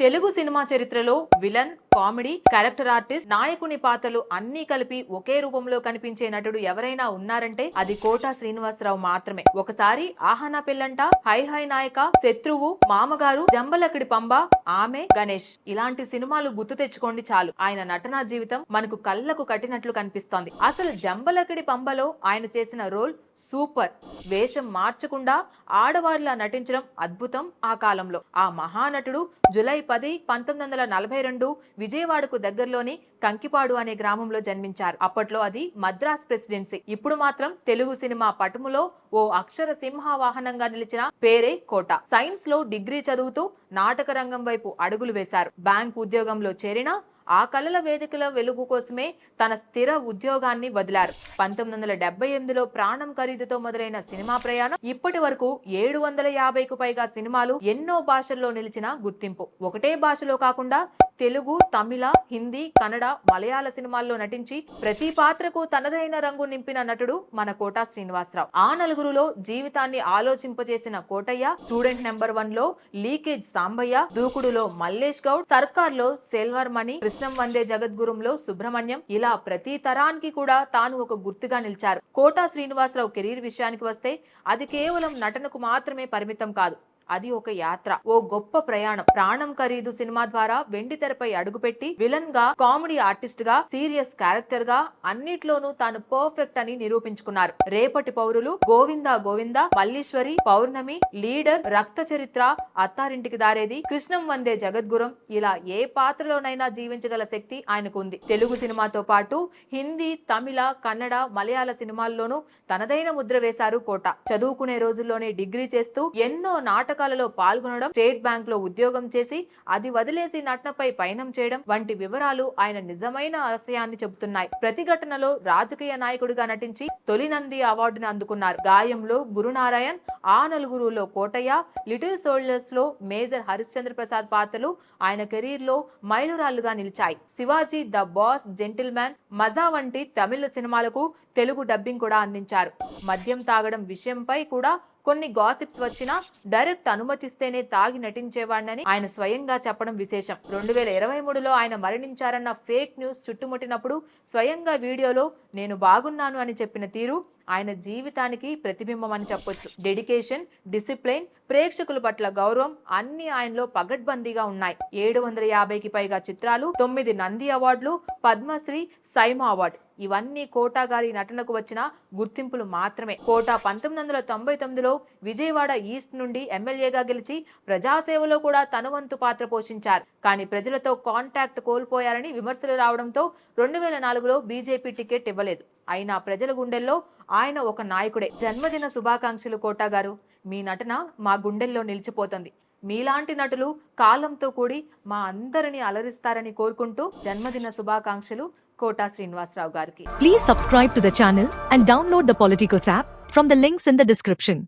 Telugu cinema చరిత్రలో villain, comedy, character artist, నాయకుని పాత్రలు అన్ని కలిపి ఒకే రూపంలో కనిపించే నటుడు ఎవరైనా ఉన్నారంటే అది కోటా శ్రీనివాసరావు మాత్రమే. ఒకసారి ఆహనా పెళ్ళంట, హై హై నాయక, శత్రువు, మామగారు, జంబలకిడి పంబ, ఆమె, గణేష్ ఇలాంటి సినిమాలు గుర్తు తెచ్చుకోండి చాలు, ఆయన నటనా జీవితం మనకు కళ్ళకు కట్టినట్లు కనిపిస్తోంది. అసలు జంబలకిడి పంబలో ఆయన చేసిన రోల్ సూపర్. వేషం మార్చకుండా ఆడవారిలా నటించడం అద్భుతం. ఆ కాలంలో ఆ మహానటుడు జూలై 10, 1942 విజయవాడకు దగ్గరలోని కంకిపాడు అనే గ్రామంలో జన్మించారు. అప్పట్లో అది మద్రాస్ ప్రెసిడెన్సీ. ఇప్పుడు మాత్రం తెలుగు సినిమా పటములో ఓ అక్షర సింహవాహనంగా నిలిచిన పేరే కోట. సైన్స్ లో డిగ్రీ చదువుతూ నాటక రంగం వైపు అడుగులు వేశారు. బ్యాంక్ ఉద్యోగంలో చేరిన ఆ కళల వేదికల వెలుగు కోసమే తన స్థిర ఉద్యోగాన్ని వదిలారు. 1978లో ప్రాణం ఖరీదుతో మొదలైన సినిమా ప్రయాణం ఇప్పటి వరకు 750కు పైగా సినిమాలు, ఎన్నో భాషల్లో నిలిచిన గుర్తింపు. ఒకటే భాషలో కాకుండా తెలుగు, తమిళ, హిందీ, కన్నడ, మలయాళ సినిమాల్లో నటించి ప్రతి పాత్రకు తనదైన రంగు నింపిన నటుడు మన కోటా శ్రీనివాసరావు. ఆ నలుగురులో జీవితాన్ని ఆలోచింపజేసిన కోటయ్య, స్టూడెంట్ నెంబర్ 1లో లీకేజ్ సాంబయ్య, దూకుడులో మల్లేష్ గౌడ్, సర్కార్ లో సెల్వర్ మణి, కృష్ణం వందే జగద్గురుంలో సుబ్రహ్మణ్యం, ఇలా ప్రతి తరానికి కూడా తాను ఒక గుర్తుగా నిలిచారు. కోటా శ్రీనివాసరావు కెరీర్ విషయానికి వస్తే అది కేవలం నటనకు మాత్రమే పరిమితం కాదు. అది ఒక యాత్ర, ఓ గొప్ప ప్రయాణం. ప్రాణం ఖరీదు సినిమా ద్వారా వెండి తెరపై అడుగుపెట్టి విలన్ గా, కామెడీ ఆర్టిస్ట్ గా, సీరియస్ క్యారెక్టర్ గా అన్నిట్లోనూ తాను పర్ఫెక్ట్ అని నిరూపించుకున్నారు. రేపటి పౌరులు, గోవిందా గోవిందా, మల్లీశ్వరి, పౌర్ణమి, లీడర్, రక్త చరిత్ర, అత్తారింటికి దారేది, కృష్ణం వందే జగద్గురం ఇలా ఏ పాత్రలోనైనా జీవించగల శక్తి ఆయనకు ఉంది. తెలుగు సినిమాతో పాటు హిందీ, తమిళ, కన్నడ, మలయాళ సినిమాల్లోనూ తనదైన ముద్ర వేశారు కోట. చదువుకునే రోజుల్లోనే డిగ్రీ చేస్తూ ఎన్నో నాటకాలలో పాల్గొనడం, స్టేట్ బ్యాంక్ లో ఉద్యోగం చేసి అది వదిలేసి నటనపై పయనం చేయడం వంటి వివరాలు ఆయన నిజమైన ఆశయాన్ని చెబుతున్నాయి. ప్రతిఘటనలో రాజకీయ నాయకుడిగా నటించి తొలి నంది అవార్డును అందుకున్నారు. గాయంలో గురునారాయణ్, ఆ నలుగురులో కోటయ్య, లిటిల్ సోల్జర్స్ లో మేజర్ హరిశ్చంద్ర ప్రసాద్ పాత్రలు ఆయన కెరీర్ లో మైలురాళ్లుగా నిలిచాయి. Shivaji, the boss, gentle man, మజా వంటి తమిళ సినిమాలకు తెలుగు డబ్బింగ్ కూడా అందించారు. మద్యం తాగడం విషయంపై కూడా కొన్ని గాసిప్స్ వచ్చినా డైరెక్ట్ అనుమతిస్తేనే తాగి నటించేవాడినని ఆయన స్వయంగా చెప్పడం విశేషం. 2023లో ఆయన మరణించారన్న ఫేక్ న్యూస్ చుట్టుముట్టినప్పుడు స్వయంగా వీడియోలో నేను బాగున్నాను అని చెప్పిన తీరు ఆయన జీవితానికి ప్రతిబింబం అని చెప్పొచ్చు. డెడికేషన్, డిసిప్లిన్, ప్రేక్షకుల పట్ల గౌరవం అన్ని ఆయనలో పగడ్బందీగా ఉన్నాయి. 750కి పైగా చిత్రాలు, 9 నంది అవార్డులు, పద్మశ్రీ, సైమా అవార్డు ఇవన్నీ కోటా గారి నటనకు వచ్చిన గుర్తింపులు మాత్రమే. కోటా 1999లో విజయవాడ ఈస్ట్ నుండి ఎమ్మెల్యేగా గెలిచి ప్రజాసేవలో కూడా తన వంతు పాత్ర పోషించారు. కానీ ప్రజలతో కాంటాక్ట్ కోల్పోయారని విమర్శలు రావడంతో 2004లో బీజేపీ టికెట్ ఇవ్వలేదు. అయినా ప్రజల గుండెల్లో ఆయన ఒక నాయకుడే. జన్మదిన శుభాకాంక్షలు కోటా గారు. మీ నటన మా గుండెల్లో నిలిచిపోతుంది. మీలాంటి నటులు కాలంతో కూడి మా అందరిని అలరిస్తారని కోరుకుంటూ జన్మదిన శుభాకాంక్షలు కోటా శ్రీనివాసరావు గారికి. Please subscribe to the channel and download the Politicos app from the links in the description.